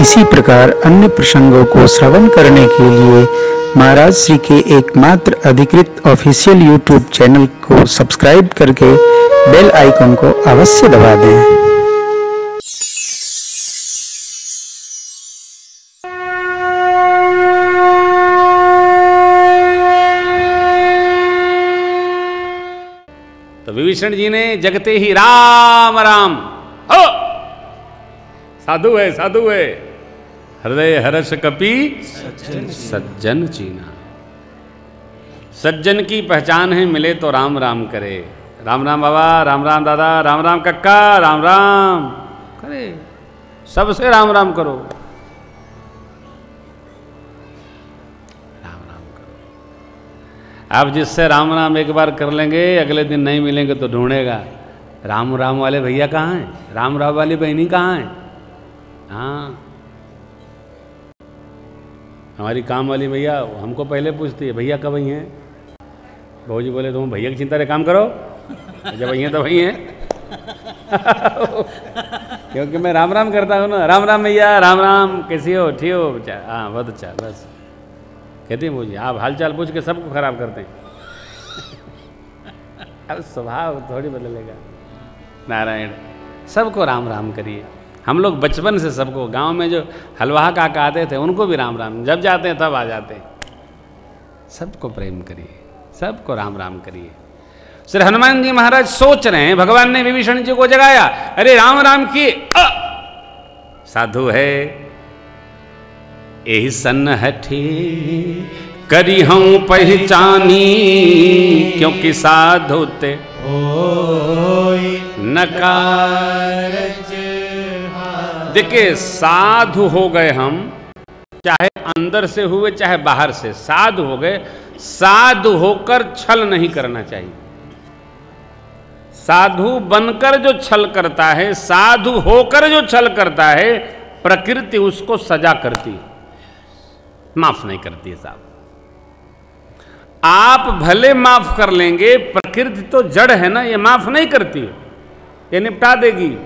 इसी प्रकार अन्य प्रसंगों को श्रवण करने के लिए महाराज श्री के एकमात्र अधिकृत ऑफिशियल यूट्यूब चैनल को सब्सक्राइब करके बेल आइकन को अवश्य दबा दें। तो विभीषण जी ने जगते ही राम राम हो, साधु है हृदय हर्ष कपि सज्जन चीना। सज्जन की पहचान है, मिले तो राम राम करे। राम राम बाबा, राम राम दादा, राम राम कक्का, राम राम करे, सबसे राम राम करो, राम राम करो। आप जिससे राम राम एक बार कर लेंगे, अगले दिन नहीं मिलेंगे तो ढूंढेगा, राम राम वाले भैया कहाँ हैं, राम राम वाली बहनी कहाँ हैं। हाँ, हमारी काम वाली भैया हमको पहले पूछती है, भैया कब आई हैं। बहू जी बोले तुम भैया की चिंता से काम करो, जब आई हैं तो वही हैं। क्योंकि मैं राम राम करता हूँ ना, राम राम भैया, राम राम, कैसी हो, ठीक हो, हाँ बहुत अच्छा, बस कहती हैं मुझे। आप हाल चाल पूछ के सबको खराब करते हैं। अब स्वभाव थोड़ी बदलेगा। नारायण, सबको राम राम करिए। हम लोग बचपन से सबको, गांव में जो हलवाहा काका आते थे उनको भी राम राम, जब जाते हैं तब आ जाते हैं। सबको प्रेम करिए, सबको राम राम करिए। श्री हनुमान जी महाराज सोच रहे हैं, भगवान ने विभीषण जी को जगाया, अरे राम राम की साधु है यही सन्नहठी करी हूं पहचानी, क्योंकि साधु ते नकार। देखिए साधु हो गए हम, चाहे अंदर से हुए चाहे बाहर से, साधु हो गए। साधु होकर छल नहीं करना चाहिए। साधु बनकर जो छल करता है, साधु होकर जो छल करता है, प्रकृति उसको सजा करती है, माफ नहीं करती है साहब। आप भले माफ कर लेंगे, प्रकृति तो जड़ है ना, ये माफ नहीं करती है, ये निपटा देगी।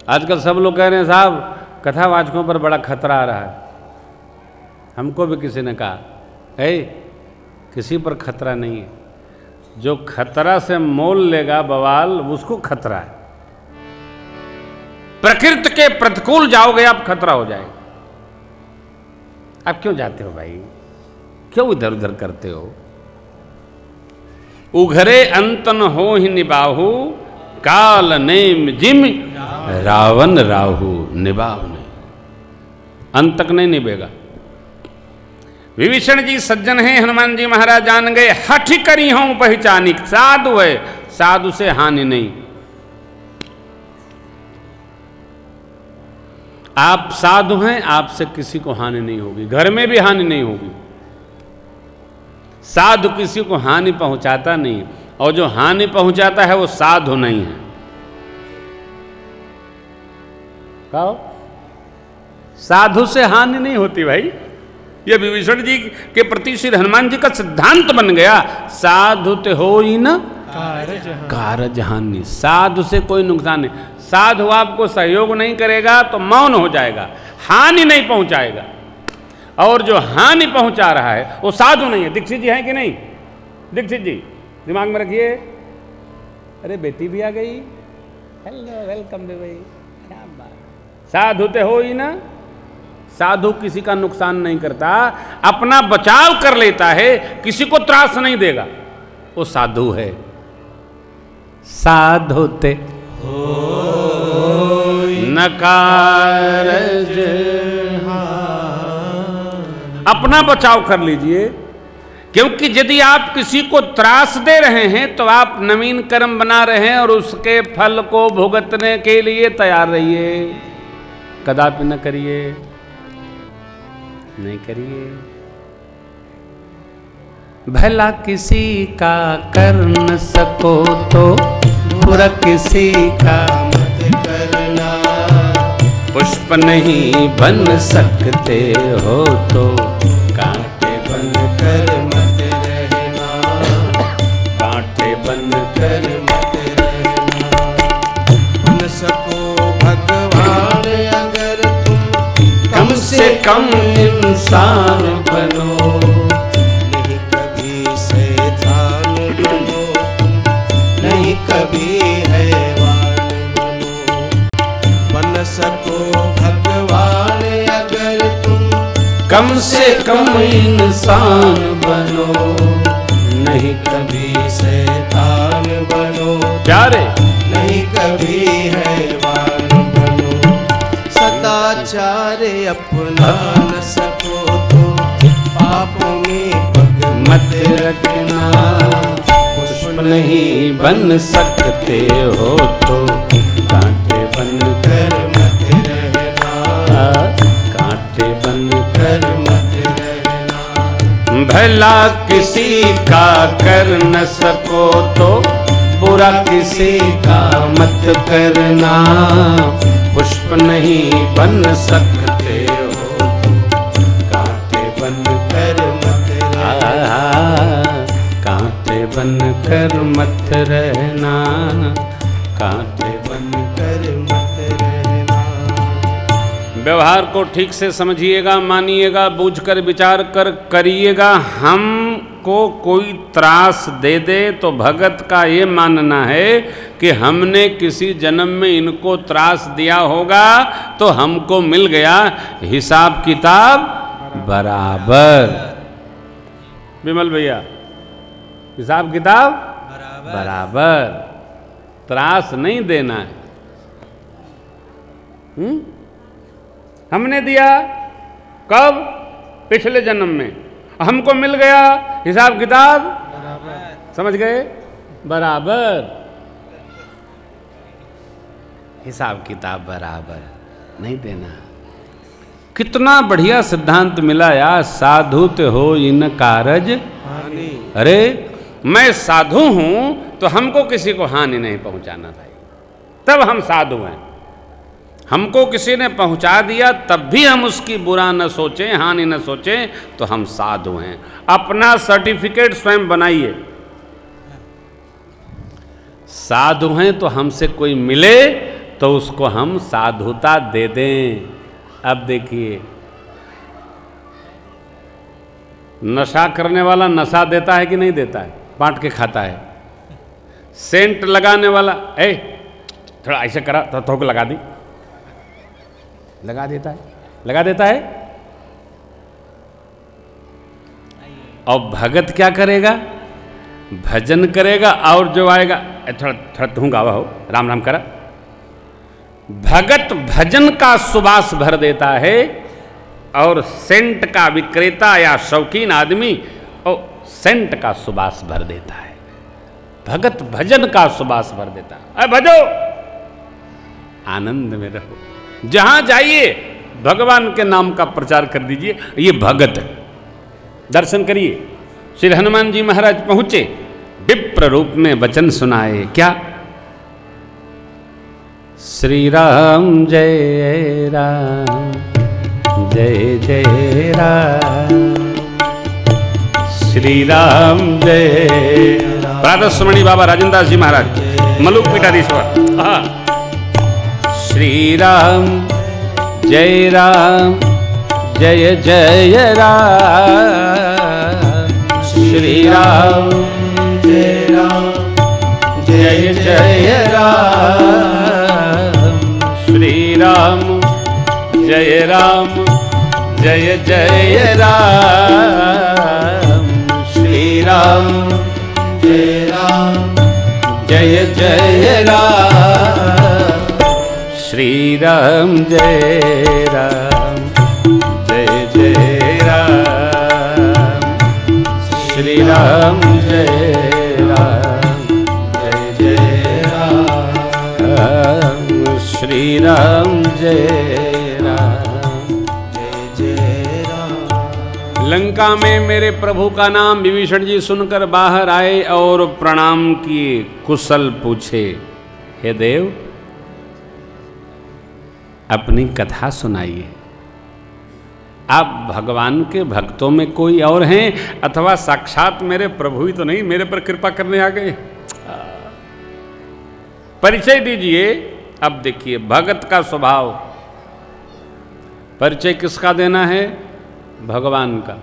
आजकल सब लोग कह रहे हैं साहब कथावाचकों पर बड़ा खतरा आ रहा है। हमको भी किसी ने कहा, है किसी पर खतरा नहीं है, जो खतरा से मोल लेगा बवाल, उसको खतरा है। प्रकृति के प्रतिकूल जाओगे आप, खतरा हो जाएगा। आप क्यों जाते हो भाई, क्यों इधर उधर करते हो। उघरे अंतन हो ही निबाहु, काल नेम जिम रावण राहु निभाव नहीं, अंत तक नहीं निभेगा। विभीषण जी सज्जन हैं, हनुमान जी महाराज जान गए। हठ करी हूं पहचानी, साधु है, साधु से हानि नहीं। आप साधु हैं, आपसे किसी को हानि नहीं होगी, घर में भी हानि नहीं होगी। साधु किसी को हानि पहुंचाता नहीं, और जो हानि पहुंचाता है वो साधु नहीं है। कहो, साधु से हानि नहीं होती भाई। ये विभीषण जी के प्रति श्री हनुमान जी का सिद्धांत बन गया, साधु ते हो ही न कारज हानि। साधु से कोई नुकसान नहीं। साधु आपको सहयोग नहीं करेगा तो मौन हो जाएगा, हानि नहीं पहुंचाएगा। और जो हानि पहुंचा रहा है वो साधु नहीं है। दीक्षित जी हैं कि नहीं? दीक्षित जी दिमाग में रखिए। अरे बेटी भी आ गई, हेलो वेलकम दे भाई, क्या बात। साधु ते हो ही ना। साधु किसी का नुकसान नहीं करता, अपना बचाव कर लेता है, किसी को त्रास नहीं देगा, वो साधु है। साधु ते हो न कारज, अपना बचाव कर लीजिए। क्योंकि यदि आप किसी को त्रास दे रहे हैं तो आप नवीन कर्म बना रहे हैं और उसके फल को भुगतने के लिए तैयार रहिए। कदापि न करिए, नहीं करिए। भला किसी का कर न सको तो बुरा किसी का मत करना। पुष्प नहीं बन सकते हो तो कांटे बन कर मत बनकर मत रहना। बन सको भगवान अगर तुम कम से कम इंसान बनो। नहीं कभी शैतान बनो, नहीं कभी हैवान बनो। बन सको भगवान अगर तुम कम से कम इंसान बनो। नहीं कभी शैतान बनो, प्यारे नहीं कभी हैवान बनो। सदाचार अपना न सको तो पापों में पग मत रखना। पुष्प नहीं बन सकते हो तो कांटे बन कर मत रहना, कांटे बन कर मत रहना। भला किसी का कर न सको तो बुरा किसी का मत करना। पुष्प नहीं बन सकते हो कांटे बन कर मत रहना, कांटे बन कर मत रहना। कांटे बन कर मत रहना। व्यवहार को ठीक से समझिएगा, मानिएगा, बूझकर विचार कर करिएगा। हमको कोई त्रास दे दे तो भगत का ये मानना है कि हमने किसी जन्म में इनको त्रास दिया होगा तो हमको मिल गया हिसाब किताब बराबर। विमल भैया, हिसाब किताब बराबर, त्रास नहीं देना है। हमने दिया कब? पिछले जन्म में, हमको मिल गया हिसाब किताब बराबर। समझ गए? बराबर, हिसाब किताब बराबर नहीं देना। कितना बढ़िया सिद्धांत मिला यार। साधु ते हो इन कारज हानि। अरे मैं साधु हूं तो हमको किसी को हानि नहीं पहुंचाना भाई, तब हम साधु हैं। हमको किसी ने पहुंचा दिया तब भी हम उसकी बुरा न सोचें, हानि न सोचें, तो हम साधु हैं। अपना सर्टिफिकेट स्वयं बनाइए। साधु हैं तो हमसे कोई मिले तो उसको हम साधुता दे दें। अब देखिए, नशा करने वाला नशा देता है कि नहीं देता है? बांट के खाता है। सेंट लगाने वाला थोड़ा ऐसे करा तो थोक लगा दी, लगा देता है, लगा देता है। और भगत क्या करेगा? भजन करेगा और जो आएगा थोड़ा थोड़ा तू गावा हो, राम राम करा। भगत भजन का सुबास भर देता है और सेंट का विक्रेता या शौकीन आदमी और सेंट का सुबास भर देता है। भगत भजन का सुबास भर देता है। अरे भजो, आनंद में रहो। जहां जाइए भगवान के नाम का प्रचार कर दीजिए। ये भगत है। दर्शन करिए, श्री हनुमान जी महाराज पहुंचे, विप्र रूप में वचन सुनाए। क्या? श्री राम जय राम, जय जय राम, श्री राम जय राम। प्रातस्मरणीय बाबा राजेंद्र दास जी महाराज, मलुक पीठाधीश्वर। श्री राम जय राम, जय जय राम, श्री राम जय राम, जय जय राम, श्री राम जय राम, जय जय राम, श्री राम जय राम, जय जय राम, श्री राम जय राम, जय जय राम, श्री राम जय राम, जय जय राम, श्री राम जय राम, जय जय राम। लंका में मेरे प्रभु का नाम विभीषण जी सुनकर बाहर आए और प्रणाम किए, कुशल पूछे। हे देव, अपनी कथा सुनाइए। आप भगवान के भक्तों में कोई और हैं अथवा साक्षात मेरे प्रभु ही तो नहीं मेरे पर कृपा करने आ गए? परिचय दीजिए। अब देखिए भगत का स्वभाव, परिचय किसका देना है? भगवान का।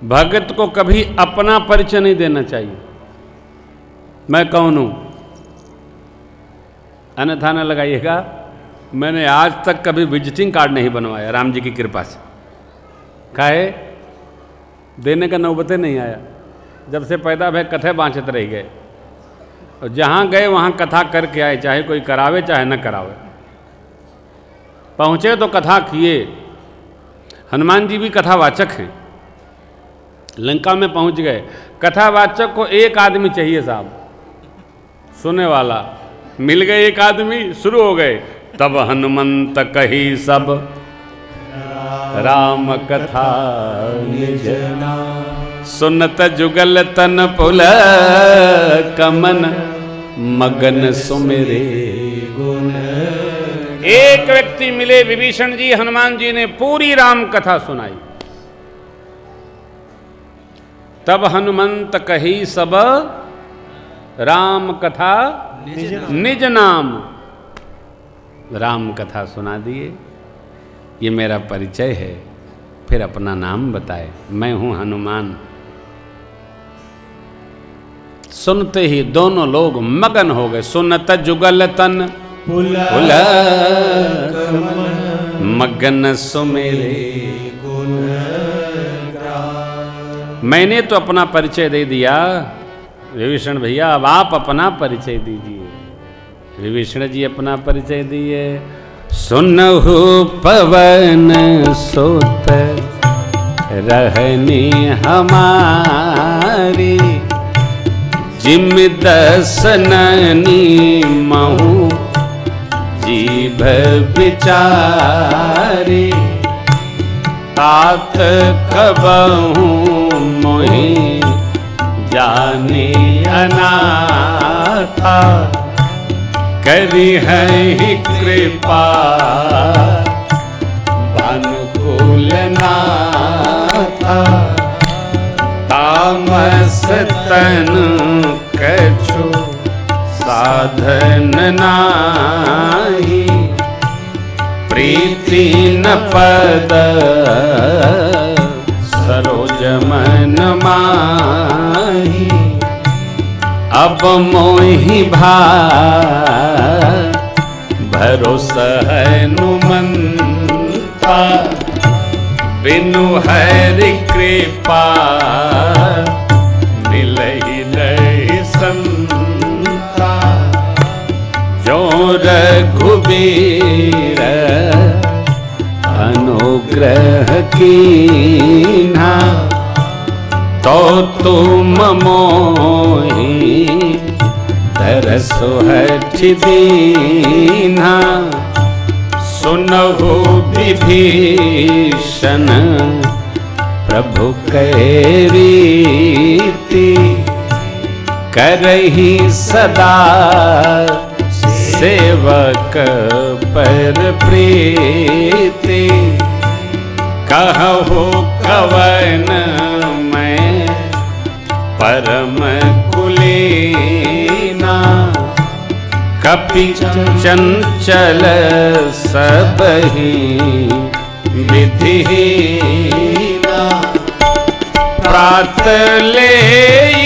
भगत को कभी अपना परिचय नहीं देना चाहिए, मैं कौन हूं, अन्यथा न लगाइएगा। मैंने आज तक कभी विजिटिंग कार्ड नहीं बनवाया, राम जी की कृपा से। काहे? देने का नौबते नहीं आया। जब से पैदा भय कथे बाँचत रह गए, और जहाँ गए वहाँ कथा करके आए, चाहे कोई करावे चाहे न करावे। पहुँचे तो कथा किए। हनुमान जी भी कथावाचक हैं। लंका में पहुँच गए, कथावाचक को एक आदमी चाहिए साहब, सुनने वाला। मिल गए एक आदमी, शुरू हो गए। तब हनुमंत कही सब राम कथा निज नाम, सुनत जुगल तन पुल कमन मगन सुमिरे गुण। एक व्यक्ति मिले विभीषण जी, हनुमान जी ने पूरी राम कथा सुनाई। तब हनुमंत कही सब राम कथा निज नाम, राम कथा सुना दिए। ये मेरा परिचय है। फिर अपना नाम बताए, मैं हूं हनुमान। सुनते ही दोनों लोग मगन हो गए। सुनत जुगल तन पुल मगन सुमेरे गुण। मैंने तो अपना परिचय दे दिया, विभीषण भैया अब आप अपना परिचय दीजिए। विभीषण जी अपना परिचय दिए। सुनहु पवन सुत रहनी हमारी, जिम दसननी महु जीभ बिचारी। तात कबहू मोहि जानी अनाथा, करी है कृपा भानुकूल नाथा। तामस तन कछु साधन नाही, प्रीति न पद सरोज मन माही। अब मोहि भरोसा हनुमंता, बिनु हरि कृपा मिलहि नहीं संता। जो रघुबीर अनुग्रह कीन्हा, तो तुम मोहि तरसु हठ दीन्हा। सुनहु विभीषण प्रभु कहे रीति, करहि सदा सेवक पर प्रीति। कहु कवन मैं परम कुलीना, कपि चंचल सबहि विधिहीना। प्रात लेई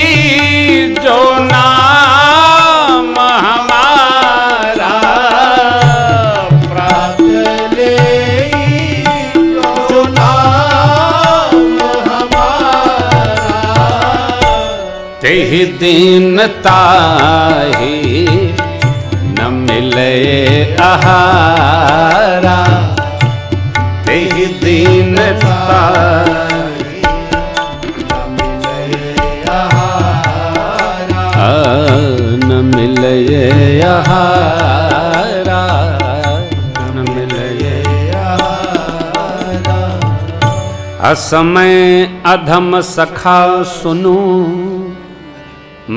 जो नाम हमारा, प्रात लेई जो नाम हमारा। तेहि दिन ताहि न मिले आहारा, तेहि दिन ताहि न मिले आहारा। न मिले आहारा, न मिले आहारा। असमय अधम सखा सुनू,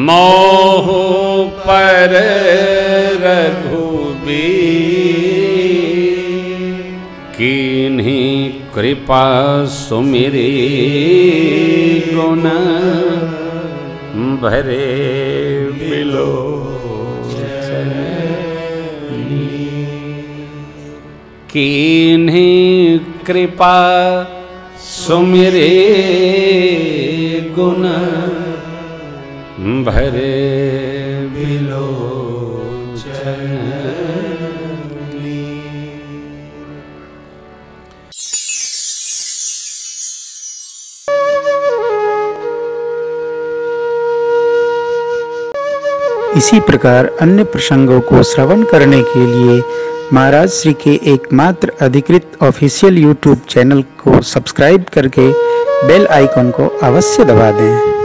मोह पर रघुबीर। कीन्ही कृपा सुमिरी गुण, भरे बिलो कीन्हीं कृपा सुमिरे गुण भरे बिलोचन। इसी प्रकार अन्य प्रसंगों को श्रवण करने के लिए महाराज श्री के एकमात्र अधिकृत ऑफिशियल यूट्यूब चैनल को सब्सक्राइब करके बेल आइकन को अवश्य दबा दें।